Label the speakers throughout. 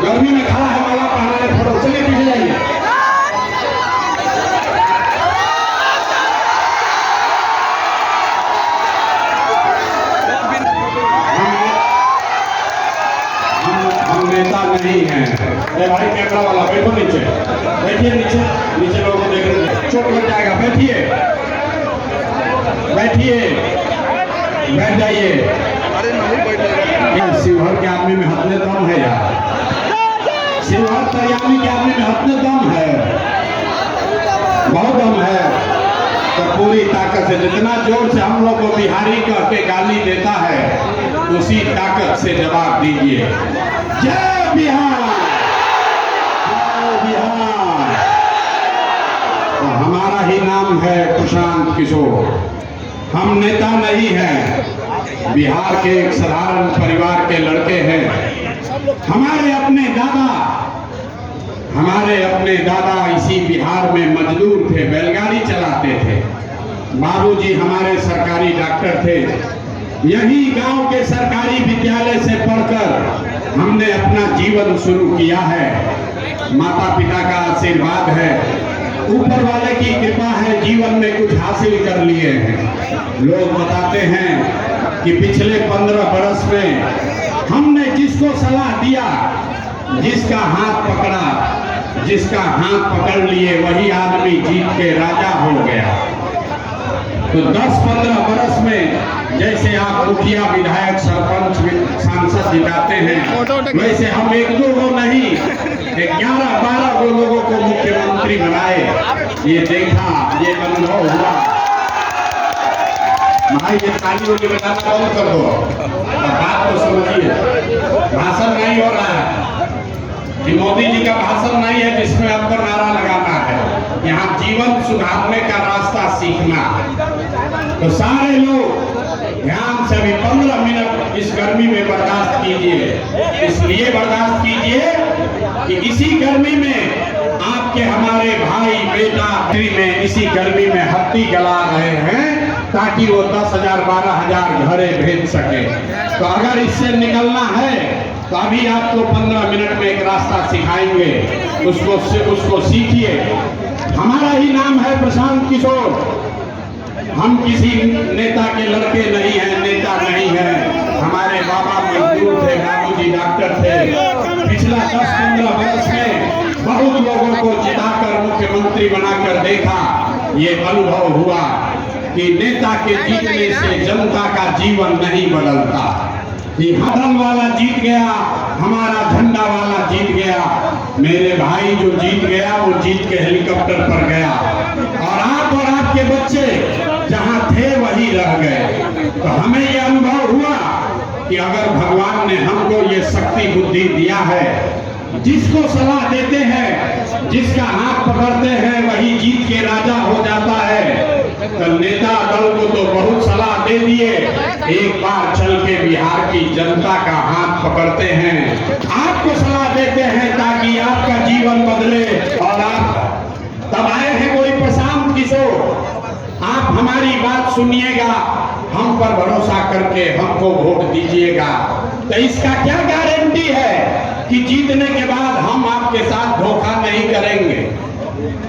Speaker 1: गर्मी में खड़ा है, माला पहना है, फोटो। चलिए पीछे जाइए। हम नेता नहीं हैं। भाई कैमरा वाला बैठो नीचे, बैठिए नीचे, नीचे लोगों को देख रहे हैं, चोट लग जाएगा। बैठिए बैठिए, बैठ जाइए। शिवहर के आदमी में हतने दम है यार, शिवहर तरियानी के आदमी में हतने दम है, बहुत दम है। तो पूरी ताकत से, जितना जोर से हम लोग को बिहारी कह के गाली देता है, उसी ताकत से जवाब दीजिए। जय बिहार, जय बिहार। तो हमारा ही नाम है प्रशांत किशोर। हम नेता नहीं हैं, बिहार के एक साधारण परिवार के लड़के हैं। हमारे अपने दादा इसी बिहार में मजदूर थे, बैलगाड़ी चलाते थे। बाबूजी हमारे सरकारी डॉक्टर थे। यही गांव के सरकारी विद्यालय से पढ़कर हमने अपना जीवन शुरू किया है। माता पिता का आशीर्वाद है, ऊपर वाले की कृपा है, जीवन में कुछ हासिल कर लिए हैं। लोग बताते हैं कि पिछले 15 बरस में हमने जिसको सलाह दिया, जिसका हाथ पकड़ लिए, वही आदमी जीत के राजा हो गया। तो 10-15 बरस में जैसे आप मुखिया, विधायक, सरपंच, सांसद जिताते हैं, वैसे हम 1-2 को नहीं, 11-12 लोगों को मुख्यमंत्री बनाए। ये देखा, ये अनुभव हुआ। भाई ये ताली वाली बजाना बंद कर दो, बात तो समझिए। भाषण नहीं हो रहा है कि मोदी जी का भाषण नहीं है जिसमें आपको नारा लगाना है। यहाँ जीवन सुधारने का रास्ता सीखना है। तो सारे लोग ध्यान से अभी 15 मिनट इस गर्मी में बर्दाश्त कीजिए। इसलिए बर्दाश्त कीजिए कि इसी गर्मी में आपके हमारे भाई बेटा में इसी गर्मी में हत्ती जला रहे हैं, ताकि वो 10,000 12,000 घरे भेज सके। तो अगर इससे निकलना है तो अभी आपको 15 मिनट में एक रास्ता सिखाएंगे, उसको सीखिए। हमारा ही नाम है प्रशांत किशोर। हम किसी नेता के लड़के नहीं हैं, नेता नहीं हैं। हमारे बाबा मजदूर थे, बाबूजी डॉक्टर थे। पिछला 10-15 वर्ष में बहुत लोगों को जिताकर मुख्यमंत्री बनाकर देखा। ये अनुभव हुआ कि नेता के जीतने से जनता का जीवन नहीं बदलता। ये हदल वाला जीत गया, हमारा झंडा वाला जीत गया। मेरे भाई जो जीत गया वो जीत के हेलीकॉप्टर पर गया, और आप और आपके बच्चे जहां थे वही रह गए। तो हमें ये अनुभव हुआ कि अगर भगवान ने हमको ये शक्ति बुद्धि दिया है, जिसको सलाह देते हैं, जिसका हाथ पकड़ते हैं, वही जीत के राजा हो जाता है। तो नेता दल को तो बहुत सलाह दे दिए, एक बार चल के बिहार की जनता का हाथ पकड़ते हैं, आपको सलाह देते हैं ताकि आपका जीवन बदले। और आप तब आए हैं कोई प्रशांत किशोर, आप हमारी बात सुनिएगा, हम पर भरोसा करके हमको वोट दीजिएगा। तो इसका क्या गारंटी है कि जीतने के बाद हम आपके साथ धोखा नहीं करेंगे?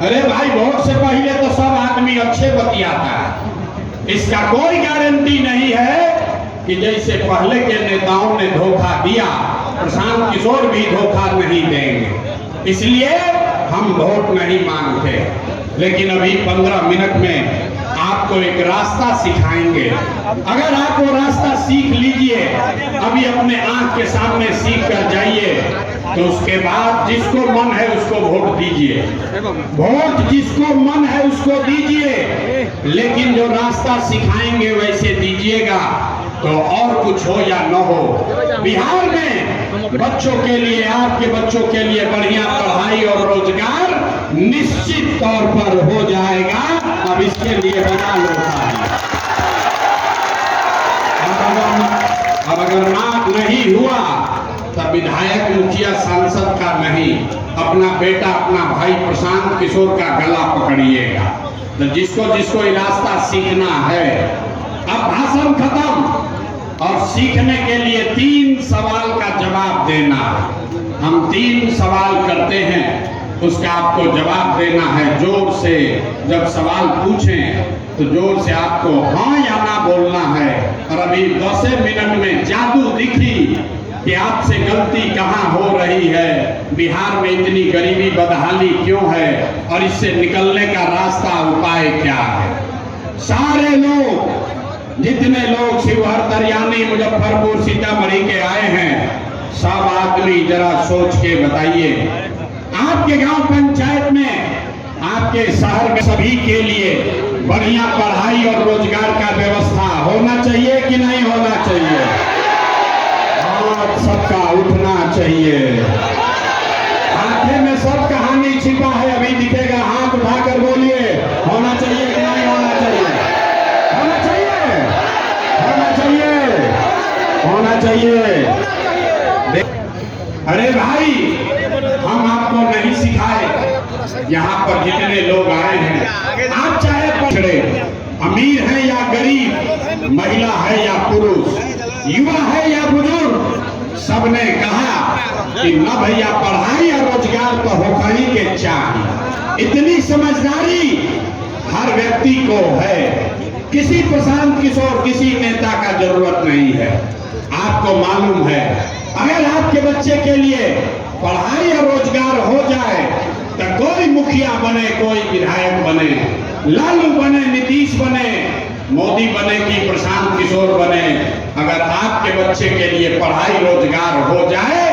Speaker 1: अरे भाई, वोट से पहले तो सब आदमी अच्छे बतियाता है। इसका कोई गारंटी नहीं है कि जैसे पहले के नेताओं ने धोखा दिया, प्रशांत किशोर भी धोखा नहीं देंगे। इसलिए हम वोट नहीं मांगते, लेकिन अभी 15 मिनट में आपको एक रास्ता सिखाएंगे। अगर आप वो रास्ता सीख लीजिए, अभी अपने आंख के सामने सीख कर जाइए, तो उसके बाद जिसको मन है उसको वोट दीजिए। वोट जिसको मन है उसको दीजिए, लेकिन जो रास्ता सिखाएंगे वैसे दीजिएगा। तो और कुछ हो या न हो, बिहार में बच्चों के लिए, आपके बच्चों के लिए बढ़िया पढ़ाई और रोजगार निश्चित तौर पर हो जाएगा। अब इसके लिए बना लो। अब अगर नहीं हुआ तब विधायक, मुखिया, सांसद का नहीं, अपना बेटा, अपना भाई प्रशांत किशोर का गला पकड़िएगा। तो जिसको जिसको ये रास्ता सीखना है, अब भाषण खत्म, और सीखने के लिए 3 सवाल का जवाब देना है। हम 3 सवाल करते हैं, उसका आपको जवाब देना है जोर से। जब सवाल पूछें तो जोर से आपको हाँ या ना बोलना है। और अभी 10 मिनट में जादू दिखी कि आपसे गलती कहाँ हो रही है, बिहार में इतनी गरीबी बदहाली क्यों है और इससे निकलने का रास्ता उपाय क्या है। सारे लोग, जितने लोग शिवहर, दरियानी, मुजफ्फरपुर, सीतामढ़ी के आए हैं, सब आदमी जरा सोच के बताइए, आपके गांव पंचायत में, आपके शहर में सभी के लिए बढ़िया पढ़ाई और रोजगार का व्यवस्था होना चाहिए कि नहीं होना चाहिए? हाथ सबका उठना चाहिए। आंखें में सब कहानी छिपा है, अभी दिखेगा, हाथ उठाकर बोलिए, होना चाहिए कि नहीं होना चाहिए? होना चाहिए, होना चाहिए, होना चाहिए। अरे भाई, हम आपको नहीं सिखाए, यहाँ पर जितने लोग आए हैं, आप चाहे पछड़े, अमीर है या गरीब, महिला है या पुरुष, युवा है या बुजुर्ग, सबने कहा कि न भैया पढ़ाई और रोजगार तो होगा ही के चाहिए। इतनी समझदारी हर व्यक्ति को है, किसी प्रशांत किशोर, किसी नेता का जरूरत नहीं है। आपको मालूम है, अगर आपके बच्चे के लिए पढ़ाई और रोजगार हो जाए तो कोई मुखिया बने, कोई विधायक बने, लालू बने, नीतीश बने, मोदी बने कि प्रशांत किशोर बने, अगर आपके बच्चे के लिए पढ़ाई रोजगार हो जाए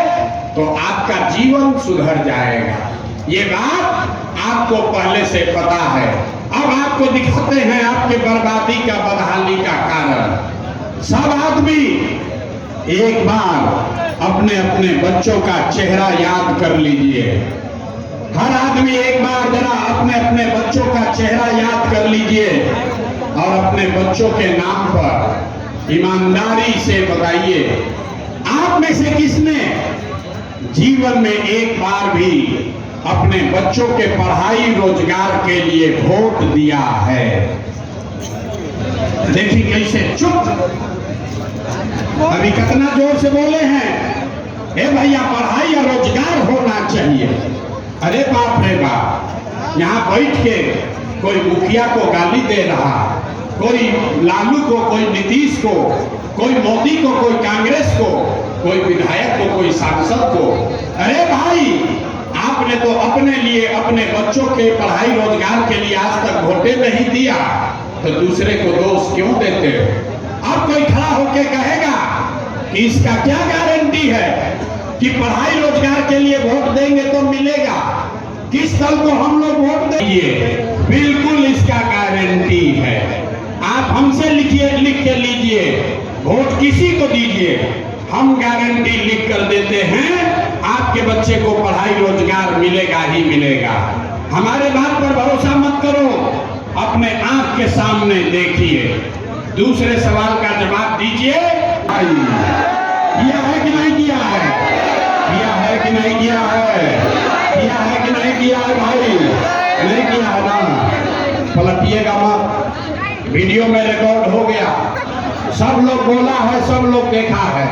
Speaker 1: तो आपका जीवन सुधर जाएगा। ये बात आपको पहले से पता है। अब आपको दिखाते हैं आपके बर्बादी का, बदहाली का कारण। सब आदमी एक बार अपने अपने बच्चों का चेहरा याद कर लीजिए। हर आदमी एक बार जरा अपने अपने बच्चों का चेहरा याद कर लीजिए और अपने बच्चों के नाम पर ईमानदारी से बताइए, आप में से किसने जीवन में एक बार भी अपने बच्चों के पढ़ाई रोजगार के लिए वोट दिया है? देखिए कैसे चुप, अभी कितना जोर से बोले हैं, ए भैया पढ़ाई और रोजगार होना चाहिए। अरे बाप रे बाप, यहाँ बैठ के कोई मुखिया को गाली दे रहा, कोई लालू को, कोई नीतीश को, कोई मोदी को, कोई कांग्रेस को, कोई विधायक को, कोई सांसद को। अरे भाई, आपने तो अपने लिए, अपने बच्चों के पढ़ाई रोजगार के लिए आज तक वोटे नहीं दिया, तो दूसरे को दोष क्यों देते हो? अब कोई खड़ा होके कहेगा कि इसका क्या गारंटी है कि पढ़ाई रोजगार के लिए वोट देंगे तो मिलेगा, किस दल को हम लोग वोट देंगे? बिल्कुल इसका गारंटी है। आप हमसे लिख के लीजिए, वोट किसी को दीजिए, हम गारंटी लिख कर देते हैं, आपके बच्चे को पढ़ाई रोजगार मिलेगा ही मिलेगा। हमारे बात पर भरोसा मत करो, अपने आंख के सामने देखिए। दूसरे सवाल का जवाब दीजिए, किया है कि नहीं किया है? किया है कि नहीं किया है? किया है कि नहीं किया है भाई? नहीं किया है ना? पलटिएगा मत, वीडियो में रिकॉर्ड हो गया, सब लोग बोला है, सब लोग देखा है।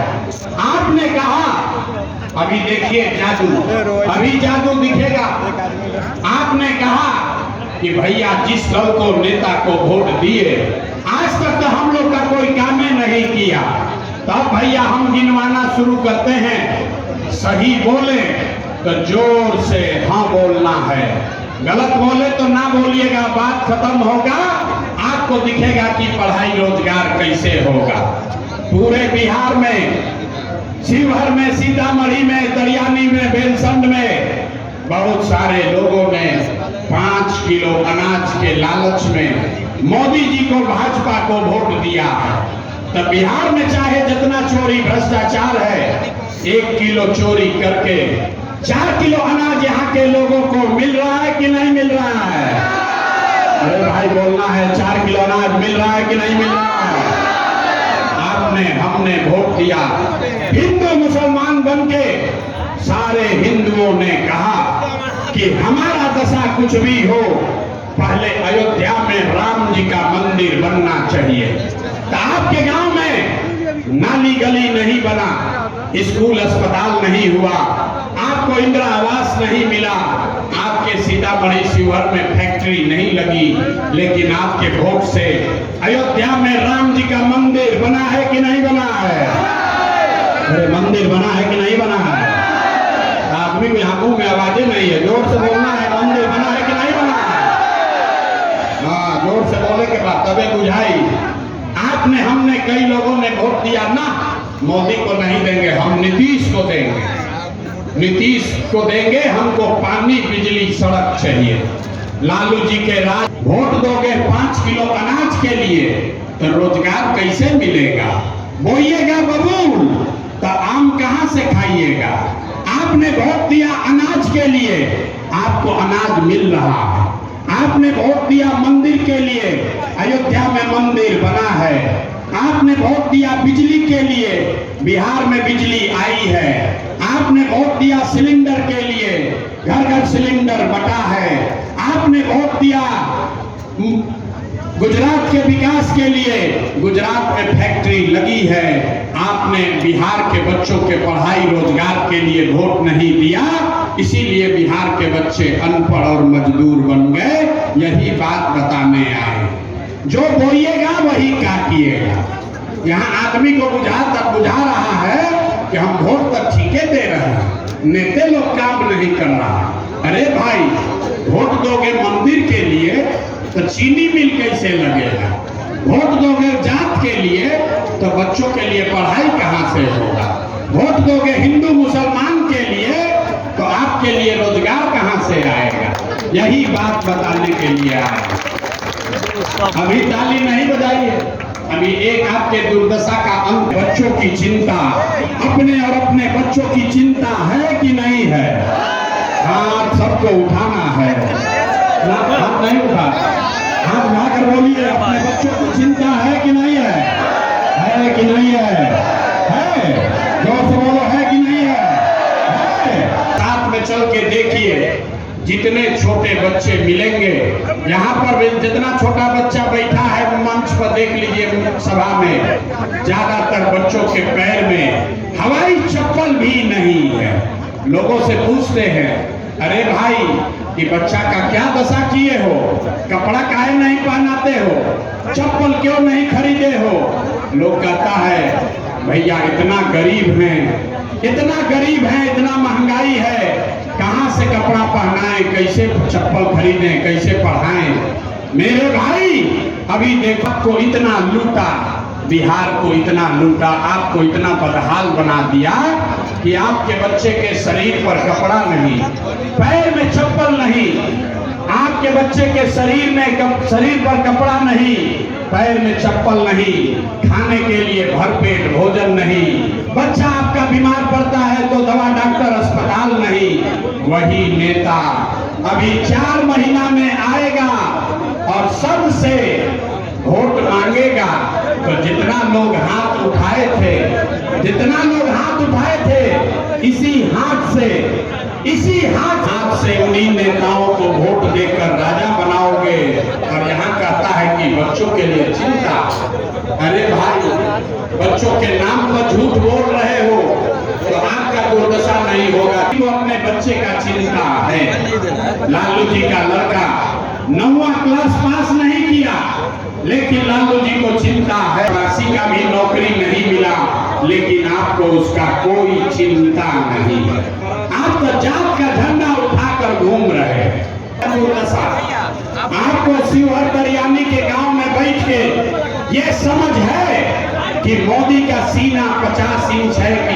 Speaker 1: आपने कहा, अभी देखिए जादू, अभी जादू दिखेगा। आपने कहा कि भैया जिस दल को, नेता को वोट दिए, आज तक तो हम लोग का कोई काम नहीं किया, तब भैया हम गिनवाना शुरू करते हैं। सही बोले तो जोर से हाँ बोलना है, गलत बोले तो ना बोलिएगा, बात खत्म होगा, आपको दिखेगा कि पढ़ाई रोजगार कैसे होगा। पूरे बिहार में, शिवहर में, सीतामढ़ी में, दरियानी में, बेलसंड में बहुत सारे लोगों ने 5 किलो अनाज के लालच में मोदी जी को, भाजपा को वोट दिया है। तो बिहार में चाहे जितना चोरी भ्रष्टाचार है, 1 किलो चोरी करके 4 किलो अनाज यहाँ के लोगों को मिल रहा है कि नहीं मिल रहा है? अरे भाई बोलना है, 4 किलो अनाज मिल रहा है कि नहीं मिल रहा है? आपने, हमने वोट दिया, हिंदू मुसलमान बन के सारे हिंदुओं ने कहा कि हमारा दशा कुछ भी हो, पहले अयोध्या में राम जी का मंदिर बनना चाहिए। तो आपके गांव में नाली गली नहीं बना, स्कूल अस्पताल नहीं हुआ, आपको इंदिरा आवास नहीं मिला, आपके सीतामढ़ी शिवहर में फैक्ट्री नहीं लगी, लेकिन आपके वोट से अयोध्या में राम जी का मंदिर बना है कि नहीं बना है? अरे मंदिर बना है कि नहीं बना है? आदमी में आंखों में आवाजें नहीं है, जोर से बोलना है, मंदिर बना है कि नहीं बना है? हाँ, जोर से बोले के बाद तबे बुझाई। आपने हमने कई लोगों ने वोट दिया ना, मोदी को नहीं देंगे, हम नीतीश को देंगे, नीतीश को देंगे, हमको पानी बिजली सड़क चाहिए। लालू जी के राज, वोट दोगे 5 किलो अनाज के लिए तो रोजगार कैसे मिलेगा? बोइएगा बबूल तो आम कहां से खाइएगा? आपने वोट दिया अनाज के लिए, आपको अनाज मिल रहा है। आपने वोट दिया मंदिर के लिए, अयोध्या में मंदिर बना है। आपने वोट दिया बिजली के लिए, बिहार में बिजली आई है। आपने वोट दिया सिलेंडर के लिए, घर घर सिलेंडर बटा है। आपने वोट दिया गुजरात के विकास के लिए, गुजरात में फैक्ट्री लगी है। आपने बिहार के बच्चों के पढ़ाई रोजगार के लिए वोट नहीं दिया, इसीलिए बिहार के बच्चे अनपढ़ और मजदूर बन गए। यही बात बताने आए। जो बोइएगा वही काटिएगा। यहाँ आदमी को बुझा रहा है कि हम वोट तक ठीके दे रहे हैं, नेता लोग काम नहीं कर रहा। अरे भाई, वोट दोगे मंदिर के लिए तो चीनी मिल कैसे लगेगा? वोट दोगे जात के लिए तो बच्चों के लिए पढ़ाई कहाँ से होगा? वोट दोगे हिंदू मुसलमान के लिए तो आपके लिए रोजगार कहाँ से आएगा? यही बात बताने के लिए आए। अभी ताली नहीं बजाइए, अभी एक आपके दुर्दशा का अंत। बच्चों की चिंता, अपने और अपने बच्चों की चिंता है कि नहीं है? हाथ सबको उठाना है, हाथ नहीं उठा, हाथ उठाकर बोलिए, अपने बच्चों की चिंता है कि नहीं है? है कि नहीं है? है, जोर से बोलो, है कि नहीं है? साथ में चल के देखिए, जितने छोटे बच्चे मिलेंगे, यहाँ पर जितना छोटा बच्चा बैठा है मंच पर देख लीजिए सभा में, ज्यादातर बच्चों के पैर में हवाई चप्पल भी नहीं है। लोगों से पूछते हैं, अरे भाई, ये बच्चा का क्या दशा किए हो? कपड़ा काहे नहीं पहनाते हो? चप्पल क्यों नहीं खरीदे हो? लोग कहता है, भैया इतना गरीब हैं, इतना गरीब है, इतना महंगाई है, कहां से कपड़ा पहनाएं, कैसे चप्पल खरीदें, कैसे पढ़ाएं? मेरे भाई, अभी देखो, आपको इतना लूटा, बिहार को इतना लूटा, आपको इतना बदहाल बना दिया कि आपके बच्चे के शरीर पर कपड़ा नहीं, पैर में चप्पल नहीं, आपके बच्चे के शरीर पर कपड़ा नहीं, पैर में चप्पल नहीं, खाने के लिए भरपेट भोजन नहीं, बच्चा आपका बीमार पड़ता है तो दवा डॉक्टर अस्पताल नहीं। वही नेता अभी 4 महीना में आएगा और सबसे वोट मांगेगा। तो जितना लोग हाथ उठाए थे, इसी हाथ से उन्हीं नेताओं को वोट देकर राजा बनाओगे। और यहाँ कहता है कि बच्चों के लिए चिंता। अरे भाई, बच्चों के नाम पर झूठ बोल रहे हो तो आपका दुर्दशा नहीं होगा। वो अपने बच्चे का चिंता है। लालू जी का लड़का 9वां क्लास पास नहीं किया, लेकिन लालू जी को चिंता है। राशि का भी नौकरी नहीं मिला, लेकिन आपको उसका कोई चिंता नहीं है। आप तो जात का झंडा उठाकर घूम रहे हैं। आपको शिवहर दरियानी के गांव में बैठ के ये समझ है कि मोदी का सीना 50 इंच है कि